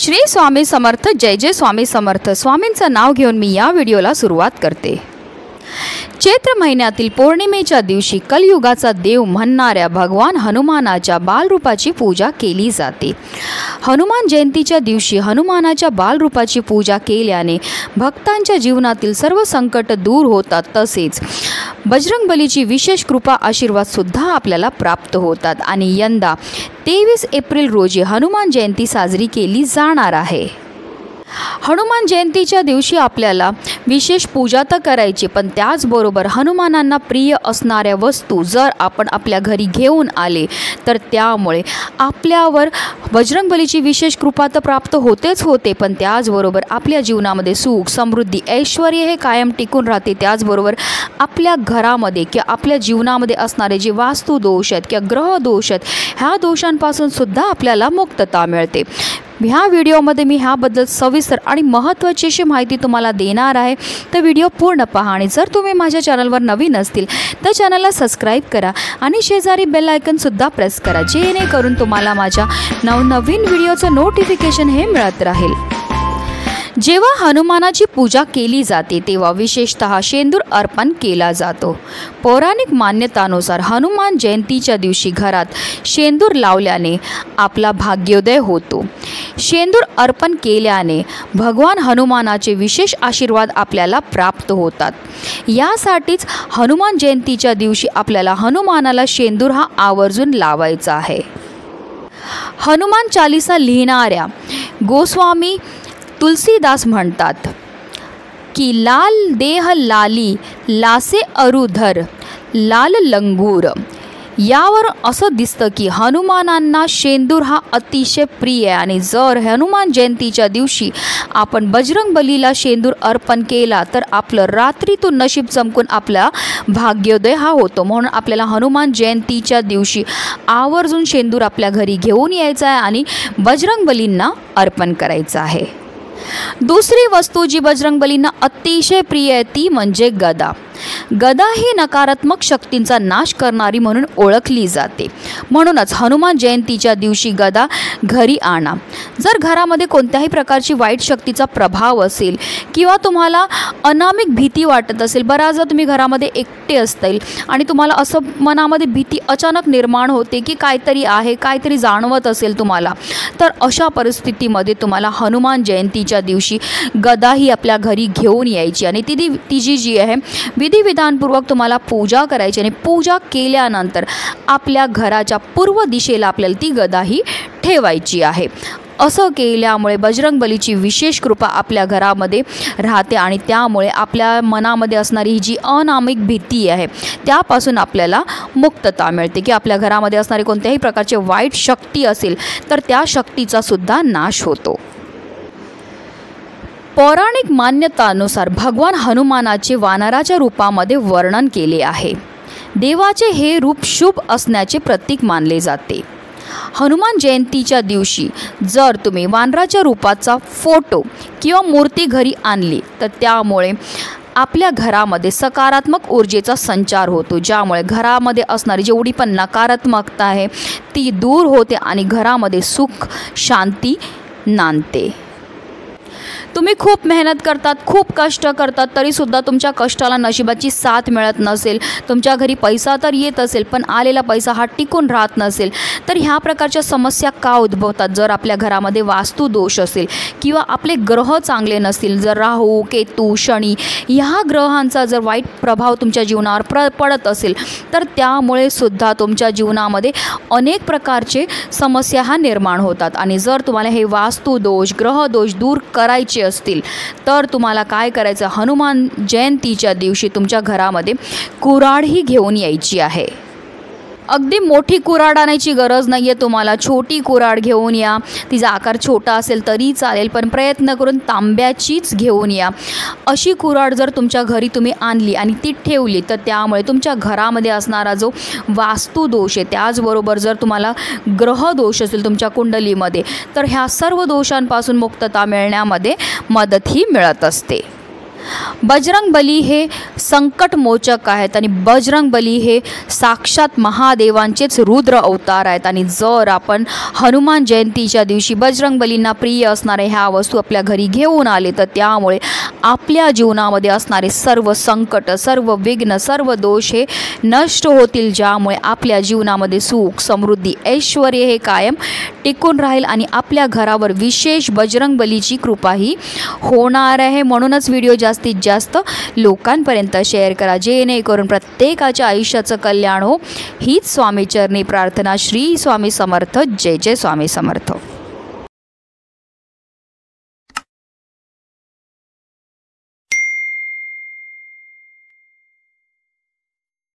श्री स्वामी समर्थ, जय जय स्वामी समर्थ। स्वामींचं नाव घेऊन मी या व्हिडिओला सुरुवात करते। चैत्र महिन्यातील पौर्णिमेच्या दिवशी कलयुगाचा देव म्हणणाऱ्या भगवान हनुमानाच्या बालरूपाची पूजा केली जाते। हनुमान जयंतीच्या दिवशी हनुमानाच्या बालरूपाची पूजा केल्याने भक्तांच्या जीवनातील सर्व संकट दूर होतात, तसेच बजरंगबलीची विशेष कृपा आशीर्वाद सुद्धा आपल्याला प्राप्त होतात। आणि यंदा 23 एप्रिल रोजी हनुमान जयंती साजरी केली जाणार आहे। हनुमान जयंतीच्या दिवशी आपल्याला विशेष पूजा तर करायची, पण त्याचबरोबर हनुमानांना प्रिय असणाऱ्या वस्तू जर आपण आपल्या घरी घेऊन आले तर त्यामुळे आपल्यावर बजरंगबलीची विशेष कृपा तर प्राप्त होतेच होते, पण त्याचबरोबर आपल्या जीवनामध्ये सुख, समृद्धी, ऐश्वर हे कायम टिकून राहते। त्याचबरोबर आपल्या घरामध्ये किंवा आपल्या जीवनामध्ये असणारे जे वास्तू दोष आहेत किंवा ग्रह दोष आहेत, ह्या दोषांपासून सुद्धा आपल्याला मुक्तता मिळते। ह्या व्हिडिओमध्ये मी ह्याबद्दल सविस्तर आणि महत्त्वाची अशी माहिती तुम्हाला देणार आहे, तर व्हिडिओ पूर्ण पहा। आणि जर तुम्ही माझ्या चॅनलवर नवीन असतील तर चॅनलला सबस्क्राईब करा आणि शेजारी बेल आयकॉनसुद्धा प्रेस करा, जेणेकरून तुम्हाला माझ्या नवनवीन व्हिडिओचं नोटिफिकेशन हे मिळत राहील। जेव्हा हनुमानाची पूजा केली जाते तेव्हा विशेषतः शेंदूर अर्पण केला जातो। पौराणिक मान्यतानुसार हनुमान जयंतीच्या दिवशी घरात शेंदूर लावल्याने आपला भाग्योदय होतो। शेंदूर अर्पण केल्याने भगवान हनुमानाचे विशेष आशीर्वाद आपल्याला प्राप्त होतात। यासाठीच हनुमान जयंतीच्या दिवशी आपल्याला हनुमानाला शेंदूर हा आवर्जून लावायचा आहे। हनुमान चालीसा लिहिणाऱ्या गोस्वामी तुलसीदास म्हणतात की लाल देह लाली लासे अरुधर लाल लंगूर। यावर असं दिसतं की हनुमानांना शेंदूर हा अतिशय प्रिय आहे, आणि जर हनुमान जयंतीच्या दिवशी आपण बजरंगबलीला शेंदूर अर्पण केला तर आपलं रात्रीतून नशीब चमकून आपला भाग्योदय हा होतो। म्हणून आपल्याला हनुमान जयंतीच्या दिवशी आवर्जून शेंदूर आपल्या घरी घेऊन यायचा आहे आणि बजरंगबलींना अर्पण करायचं आहे। दुसरी वस्तू जी बजरंगबलींना अतिशय प्रिय आहे ती म्हणजे गदा। गदा ही नकारात्मक शक्तींचा नाश करणारी म्हणून ओळखली जाते, म्हणूनच हनुमान जयंतीच्या दिवशी गदा घरी आणा। जर घरामध्ये कोणत्याही प्रकारची वाईट शक्तीचा प्रभाव असेल किंवा तुम्हाला अनामिक भीती वाटत असेल, बऱ्याचदा तुम्ही घरामध्ये एकटे असतील आणि तुम्हाला असं मनामध्ये भीती अचानक निर्माण होते की काहीतरी आहे, काहीतरी जाणवत असेल तुम्हाला, तर अशा परिस्थितीमध्ये तुम्हाला हनुमान जयंतीच्या दिवशी गदा ही आपल्या घरी घेऊन यायची आणि तिची जी आहे विधिविधानपूर्वक तुम्हाला पूजा करायची, आणि पूजा केल्यानंतर आपल्या घराच्या पूर्व दिशेला आपल्याला ती गदा ही ठेवायची आहे। असं केल्यामुळे बजरंगबलीची विशेष कृपा आपल्या घरामध्ये राहते आणि त्यामुळे आपल्या मनामध्ये असणारी ही जी अनामिक भीती आहे त्यापासून आपल्याला मुक्तता मिळते, की आपल्या घरामध्ये असणारे कोणत्याही प्रकारचे वाईट शक्ती असेल तर त्या शक्तीचा सुद्धा नाश होतो। पौराणिक मान्यतानुसार भगवान हनुमानाचे वानराच्या रूपामध्ये वर्णन केले आहे। देवाचे हे रूप शुभ असण्याचे प्रतीक मानले जाते। हनुमान जयंतीच्या दिवशी जर तुम्ही वानराच्या रूपाचा फोटो किंवा मूर्ती घरी आणली तर त्यामुळे आपल्या घरामध्ये सकारात्मक ऊर्जेचा संचार होतो, ज्यामुळे घरामध्ये असणारी जेवढी पण नकारात्मकता आहे ती दूर होते आणि घरामध्ये सुख शांती नांदते। तुम्ही खूप मेहनत करतात, खूप कष्ट करतात, तरीसुद्धा तुमच्या कष्टाला नशिबाची साथ मिळत नसेल, तुमच्या घरी पैसा तर येत असेल पण आलेला पैसा हा टिकून राहत नसेल, तर ह्या प्रकारच्या समस्या का उद्भवतात? जर आपल्या घरामध्ये वास्तू दोष असेल किंवा आपले ग्रह चांगले नसतील, जर राहू, केतू, शनी ह्या ग्रहांचा जर वाईट प्रभाव तुमच्या जीवनावर पडत असेल तर त्यामुळे सुद्धा तुमच्या जीवनामध्ये अनेक प्रकारचे समस्या हा निर्माण होतात। आणि जर तुम्हाला हे वास्तू दोष, ग्रह दोष दूर करायचे असतील तर तुम्हाला काय करायचं, हनुमान जयंतीच्या दिवशी तुमच्या घरामध्ये कुऱ्हाड ही घेऊन यायची आहे। अगदी मोठी कुऱ्हाड आणायची गरज नाही आहे तुम्हाला, छोटी कुऱ्हाड घेऊन या, तिचा आकार छोटा असेल तरी चालेल, पण प्रयत्न करून तांब्याचीच घेऊन या। अशी कुऱ्हाड जर तुमच्या घरी तुम्ही आणली आणि ती ठेवली तर त्यामुळे तुमच्या घरामध्ये असणारा जो वास्तू दोष आहे, त्याचबरोबर जर तुम्हाला ग्रह दोष असेल तुमच्या कुंडलीमध्ये, तर ह्या सर्व दोषांपासून मुक्तता मिळण्यामध्ये मदतही मिळत असते। बजरंगबली हे संकटमोचक आहेत आणि बजरंगबली हे साक्षात महादेवांचेच रुद्र अवतार आहेत। आणि जर आपण हनुमान जयंतीच्या दिवशी बजरंगबलींना प्रिय असणारे ह्या वस्तू आपल्या घरी घेऊन आले तर त्यामुळे आपल्या जीवनामध्ये असणारे सर्व संकट, सर्व विघ्न, सर्व दोष हे नष्ट होतील, ज्यामुळे आपल्या जीवनामध्ये सुख, समृद्धी, ऐश्वर हे कायम टिकून राहील आणि आपल्या घरावर विशेष बजरंगबलीची कृपाही होणार आहे। म्हणूनच व्हिडिओ जास्तीत जास्त लोकांपर्यंत शेअर करा, जेणेकरून प्रत्येकाच्या आयुष्याचं कल्याण हो। हीच स्वामीचरणी प्रार्थना। श्री स्वामी समर्थ। जय जय स्वामी समर्थ।